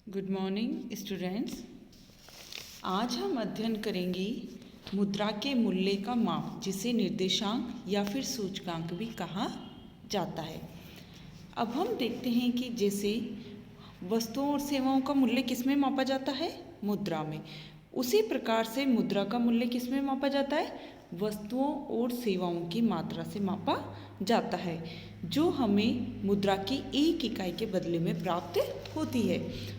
Good morning students. आज हम अध्ययन करेंगे मुद्रा के मूल्य का माप, जिसे निर्देशांक या फिर सूचकांक भी कहा जाता है। अब हम देखते हैं कि जैसे वस्तुओं और सेवाओं का मूल्य किस में मापा जाता है? मुद्रा में। उसी प्रकार से मुद्रा का मूल्य किस में मापा जाता है? वस्तुओं और सेवाओं की मात्रा से मापा जाता है, जो हमें मुद्रा की एक इकाई के बदले में प्राप्त होती है।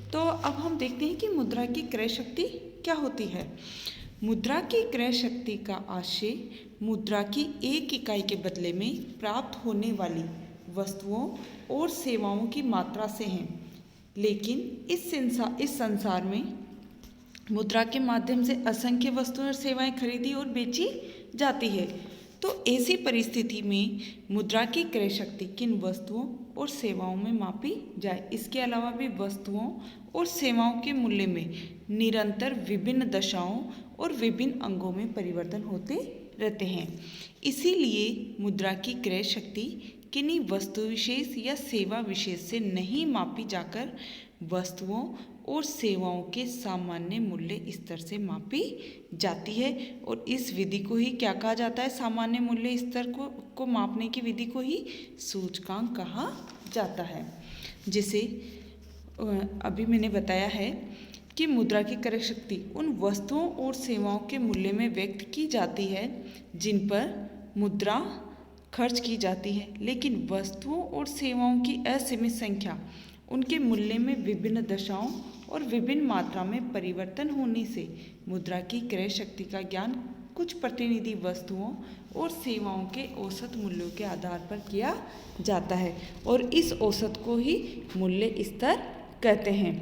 तो अब हम देखते हैं कि मुद्रा की क्रय शक्ति क्या होती है। मुद्रा की क्रय शक्ति का आशय मुद्रा की एक इकाई के बदले में प्राप्त होने वाली वस्तुओं और सेवाओं की मात्रा से है। लेकिन इस संसार में मुद्रा के माध्यम से असंख्य वस्तुएं और सेवाएं खरीदी और बेची जाती है। तो ऐसी परिस्थिति में मुद्रा की क्रय शक्ति किन वस्तुओं और सेवाओं में मापी जाए? इसके अलावा भी वस्तुओं और सेवाओं के मूल्य में निरंतर विभिन्न दशाओं और विभिन्न अंगों में परिवर्तन होते रहते हैं। इसीलिए मुद्रा की क्रय शक्ति किन्हीं वस्तु विशेष या सेवा विशेष से नहीं मापी जाकर वस्तुओं और सेवाओं के सामान्य मूल्य स्तर से मापी जाती है। और इस विधि को ही क्या कहा जाता है? सामान्य मूल्य स्तर को मापने की विधि को ही सूचकांक कहा जाता है। जैसे अभी मैंने बताया है कि मुद्रा की क्रय शक्ति उन वस्तुओं और सेवाओं के मूल्य में व्यक्त की जाती है जिन पर मुद्रा खर्च की जाती है, लेकिन वस्तुओं और सेवाओं की असीमित संख्या, उनके मूल्य में विभिन्न दशाओं और विभिन्न मात्रा में परिवर्तन होने से मुद्रा की क्रय शक्ति का ज्ञान कुछ प्रतिनिधि वस्तुओं और सेवाओं के औसत मूल्यों के आधार पर किया जाता है, और इस औसत को ही मूल्य स्तर कहते हैं।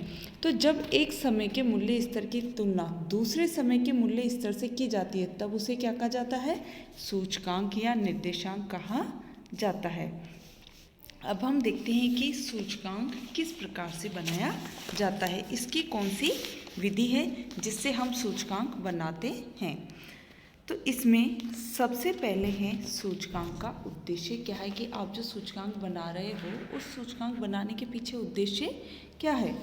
तो जब एक समय के मूल्य स्तर की तुलना दूसरे समय के मूल्य स्तर से की जाती है, तब उसे क्या कहा जाता है? सूचकांक या निर्देशांक कहा जाता है। अब हम देखते हैं कि सूचकांक किस प्रकार से बनाया जाता है। इसकी कौन सी विधि है जिससे हम सूचकांक बनाते हैं? तो इसमें सबसे पहले है सूचकांक का उद्देश्य क्या है, कि आप जो सूचकांक बना रहे हो उस सूचकांक बनाने के पीछे उद्देश्य क्या है।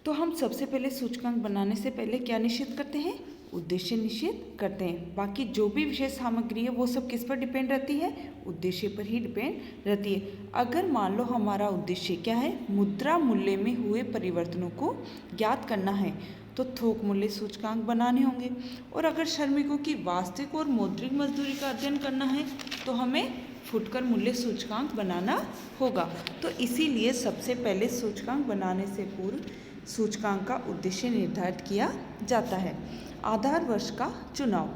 तो हम सबसे पहले सूचकांक बनाने से पहले क्या निश्चित करते हैं? उद्देश्य निश्चित करते हैं। बाकी जो भी विशेष सामग्री है वो सब किस पर डिपेंड रहती है? उद्देश्य पर ही डिपेंड रहती है। अगर मान लो हमारा उद्देश्य क्या है? मुद्रा मूल्य में हुए परिवर्तनों को ज्ञात करना है, तो थोक मूल्य सूचकांक बनाने होंगे। और अगर श्रमिकों की वास्तविक और मौद्रिक मजदूरी का अध्ययन करना है तो हमें फुटकर मूल्य सूचकांक बनाना होगा। तो इसीलिए सबसे पहले सूचकांक बनाने से पूर्व सूचकांक का उद्देश्य निर्धारित किया जाता है। आधार वर्ष का चुनाव।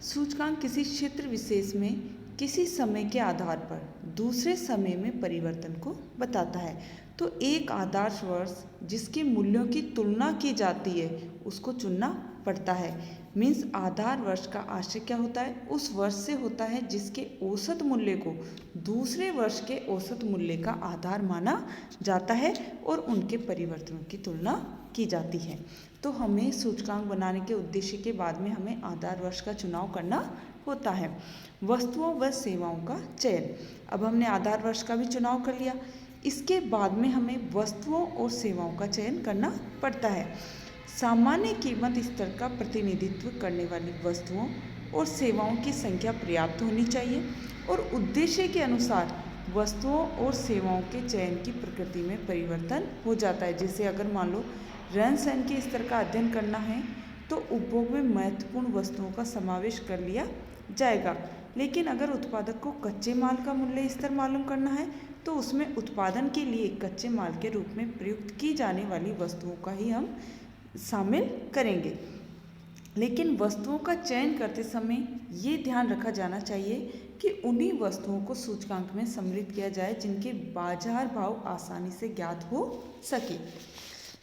सूचकांक किसी क्षेत्र विशेष में किसी समय के आधार पर दूसरे समय में परिवर्तन को बताता है। तो एक आदर्श वर्ष जिसके मूल्यों की तुलना की जाती है उसको चुनना पड़ता है। मीन्स आधार वर्ष का आशय क्या होता है? उस वर्ष से होता है जिसके औसत मूल्य को दूसरे वर्ष के औसत मूल्य का आधार माना जाता है और उनके परिवर्तनों की तुलना की जाती है। तो हमें सूचकांक बनाने के उद्देश्य के बाद में हमें आधार वर्ष का चुनाव करना होता है। वस्तुओं व सेवाओं का चयन। अब हमने आधार वर्ष का भी चुनाव कर लिया, इसके बाद में हमें वस्तुओं और सेवाओं का चयन करना पड़ता है। सामान्य कीमत स्तर का प्रतिनिधित्व करने वाली वस्तुओं और सेवाओं की संख्या पर्याप्त होनी चाहिए, और उद्देश्य के अनुसार वस्तुओं और सेवाओं के चयन की प्रकृति में परिवर्तन हो जाता है। जैसे अगर मान लो रहन सहन के स्तर का अध्ययन करना है तो उपभोग में महत्वपूर्ण वस्तुओं का समावेश कर लिया जाएगा, लेकिन अगर उत्पादक को कच्चे माल का मूल्य स्तर मालूम करना है तो उसमें उत्पादन के लिए कच्चे माल के रूप में प्रयुक्त की जाने वाली वस्तुओं का ही हम शामिल करेंगे। लेकिन वस्तुओं का चयन करते समय ये ध्यान रखा जाना चाहिए कि उन्हीं वस्तुओं को सूचकांक में सम्मिलित किया जाए जिनके बाजार भाव आसानी से ज्ञात हो सके।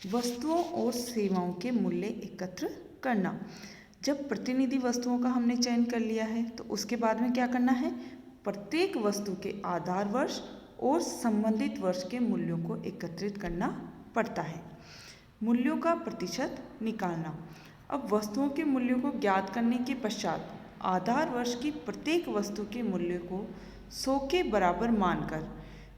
वस्तुओं और सेवाओं के मूल्य एकत्र करना। जब प्रतिनिधि वस्तुओं का हमने चयन कर लिया है तो उसके बाद में क्या करना है? प्रत्येक वस्तु के आधार वर्ष और संबंधित वर्ष के मूल्यों को एकत्रित करना पड़ता है। मूल्यों का प्रतिशत निकालना। अब वस्तुओं के मूल्यों को ज्ञात करने के पश्चात आधार वर्ष की प्रत्येक वस्तु के मूल्य को 100 के बराबर मानकर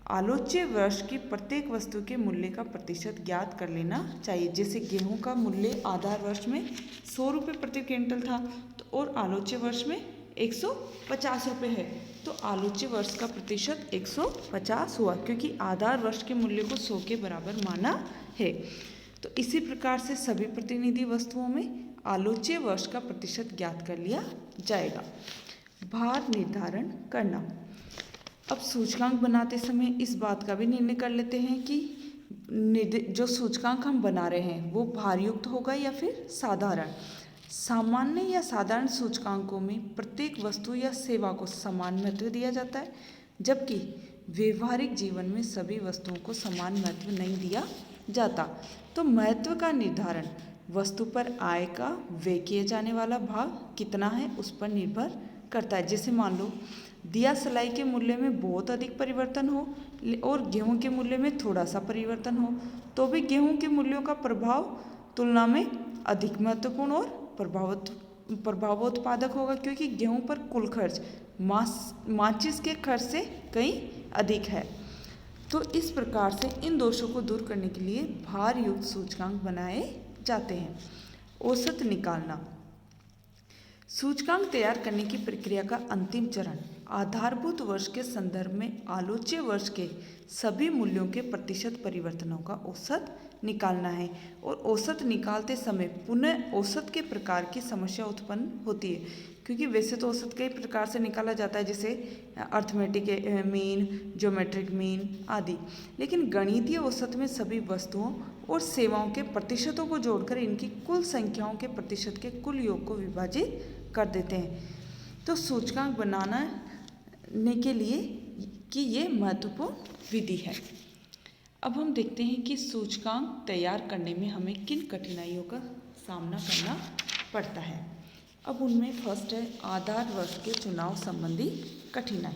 आलोच्य वर्ष की प्रत्येक वस्तु के मूल्य का प्रतिशत ज्ञात कर लेना चाहिए। जैसे गेहूं का मूल्य आधार वर्ष में 100 रुपये प्रति क्विंटल था, तो और आलोच्य वर्ष में 150 रुपये है, तो आलोच्य वर्ष का प्रतिशत 150 हुआ, क्योंकि आधार वर्ष के मूल्य को 100 के बराबर माना है। तो इसी प्रकार से सभी प्रतिनिधि वस्तुओं में आलोच्य वर्ष का प्रतिशत ज्ञात कर लिया जाएगा। भार निर्धारण करना। अब सूचकांक बनाते समय इस बात का भी निर्णय कर लेते हैं कि जो सूचकांक हम बना रहे हैं वो भारयुक्त होगा या फिर साधारण। सामान्य या साधारण सूचकांकों में प्रत्येक वस्तु या सेवा को समान महत्व दिया जाता है, जबकि व्यवहारिक जीवन में सभी वस्तुओं को समान महत्व नहीं दिया जाता। तो महत्व का निर्धारण वस्तु पर आय का व्यय किया जाने वाला भाग कितना है उस पर निर्भर करता है। जैसे मान लो दिया सलाई के मूल्य में बहुत अधिक परिवर्तन हो और गेहूं के मूल्य में थोड़ा सा परिवर्तन हो, तो भी गेहूं के मूल्यों का प्रभाव तुलना में अधिक महत्वपूर्ण और प्रभावोत्पादक होगा, क्योंकि गेहूं पर कुल खर्च माचिस के खर्च से कहीं अधिक है। तो इस प्रकार से इन दोषों को दूर करने के लिए भार युक्त सूचकांक बनाए जाते हैं। औसत निकालना। सूचकांक तैयार करने की प्रक्रिया का अंतिम चरण आधारभूत वर्ष के संदर्भ में आलोच्य वर्ष के सभी मूल्यों के प्रतिशत परिवर्तनों का औसत निकालना है। और औसत निकालते समय पुनः औसत के प्रकार की समस्या उत्पन्न होती है, क्योंकि वैसे तो औसत कई प्रकार से निकाला जाता है, जैसे अर्थमेटिक मीन, ज्योमेट्रिक मीन आदि, लेकिन गणितीय औसत में सभी वस्तुओं और सेवाओं के प्रतिशतों को जोड़कर इनकी कुल संख्याओं के प्रतिशत के कुल योग को विभाजित कर देते हैं। तो सूचकांक बनाने के लिए कि ये महत्वपूर्ण विधि है। अब हम देखते हैं कि सूचकांक तैयार करने में हमें किन कठिनाइयों का सामना करना पड़ता है। अब उनमें फर्स्ट है आधार वर्ष के चुनाव संबंधी कठिनाई।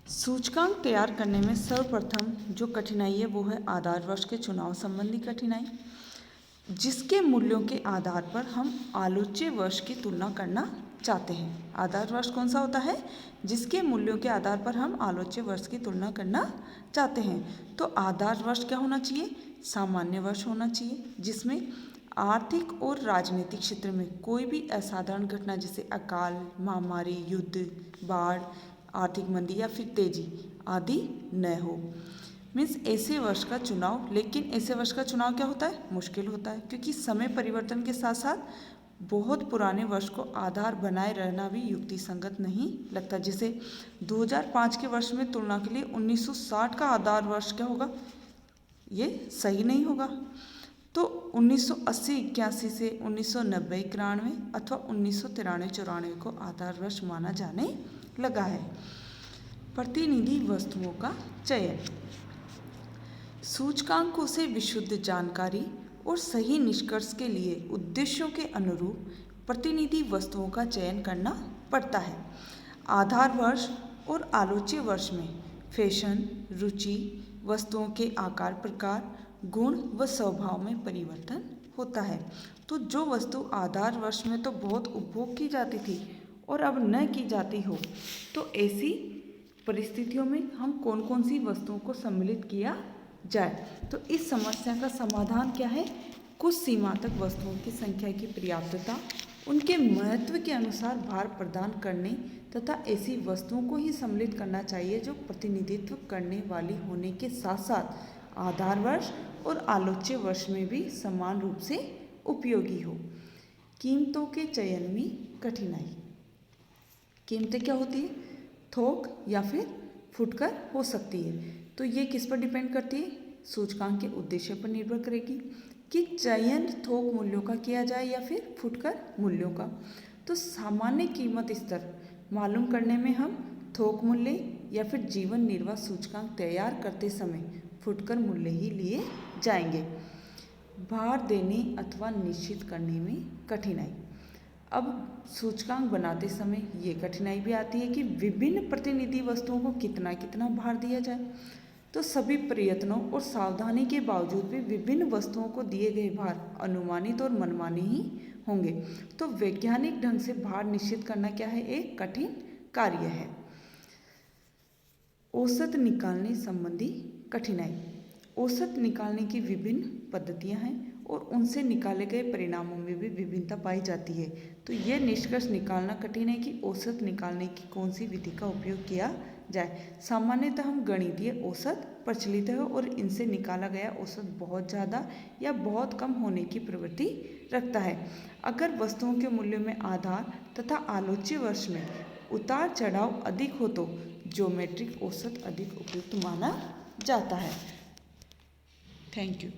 सूचकांक तैयार करने में सर्वप्रथम जो कठिनाई है वो है आधार वर्ष के चुनाव संबंधी कठिनाई, जिसके मूल्यों के आधार पर हम आलोच्य वर्ष की तुलना करना चाहते हैं। आधार वर्ष कौन सा होता है? जिसके मूल्यों के आधार पर हम आलोच्य वर्ष की तुलना करना चाहते हैं। तो आधार वर्ष क्या होना चाहिए? सामान्य वर्ष होना चाहिए, जिसमें आर्थिक और राजनीतिक क्षेत्र में कोई भी असाधारण घटना जैसे अकाल, महामारी, युद्ध, बाढ़, आर्थिक मंदी या फिर तेजी आदि न हो। मीन्स ऐसे वर्ष का चुनाव, लेकिन ऐसे वर्ष का चुनाव क्या होता है? मुश्किल होता है, क्योंकि समय परिवर्तन के साथ साथ बहुत पुराने वर्ष को आधार बनाए रहना भी युक्ति संगत नहीं लगता। जैसे 2005 के वर्ष में तुलना के लिए 1960 का आधार वर्ष क्या होगा? ये सही नहीं होगा। तो 1980-81 से 1990-91 अथवा 1993-94 को आधार वर्ष माना जाने लगा है। प्रतिनिधि वस्तुओं का चयन। सूचकांकों से विशुद्ध जानकारी और सही निष्कर्ष के लिए उद्देश्यों के अनुरूप प्रतिनिधि वस्तुओं का चयन करना पड़ता है। आधार वर्ष और आलोच्य वर्ष में फैशन, रुचि, वस्तुओं के आकार प्रकार, गुण व स्वभाव में परिवर्तन होता है। तो जो वस्तु आधार वर्ष में तो बहुत उपभोग की जाती थी और अब न की जाती हो, तो ऐसी परिस्थितियों में हम कौन कौन सी वस्तुओं को सम्मिलित किया जाए। तो इस समस्या का समाधान क्या है? कुछ सीमा तक वस्तुओं की संख्या की पर्याप्तता, उनके महत्व के अनुसार भार प्रदान करने तथा ऐसी वस्तुओं को ही सम्मिलित करना चाहिए जो प्रतिनिधित्व करने वाली होने के साथ साथ आधार वर्ष और आलोच्य वर्ष में भी समान रूप से उपयोगी हो। कीमतों के चयन में कठिनाई। कीमतें क्या होती है? थोक या फिर फुटकर हो सकती है। तो ये किस पर डिपेंड करती है? सूचकांक के उद्देश्य पर निर्भर करेगी कि चयन थोक मूल्यों का किया जाए या फिर फुटकर मूल्यों का। तो सामान्य कीमत स्तर मालूम करने में हम थोक मूल्य या फिर जीवन निर्वाह सूचकांक तैयार करते समय फुटकर मूल्य ही लिए जाएंगे। भार देने अथवा निश्चित करने में कठिनाई। अब सूचकांक बनाते समय ये कठिनाई भी आती है कि विभिन्न प्रतिनिधि वस्तुओं को कितना कितना भार दिया जाए। तो सभी प्रयत्नों और सावधानी के बावजूद भी विभिन्न वस्तुओं को दिए गए भार अनुमानित और मनमाने ही होंगे। तो वैज्ञानिक ढंग से भार निश्चित करना क्या है? एक कठिन कार्य है। औसत निकालने संबंधी कठिनाई। औसत निकालने की विभिन्न पद्धतियां हैं और उनसे निकाले गए परिणामों में भी विभिन्नता पाई जाती है। तो यह निष्कर्ष निकालना कठिन है कि औसत निकालने की कौन सी विधि का उपयोग किया जाए। सामान्यतः हम गणितीय औसत प्रचलित है और इनसे निकाला गया औसत बहुत ज़्यादा या बहुत कम होने की प्रवृत्ति रखता है। अगर वस्तुओं के मूल्यों में आधार तथा आलोच्य वर्ष में उतार चढ़ाव अधिक हो तो ज्योमेट्रिक औसत अधिक उपयुक्त माना जाता है। Thank you.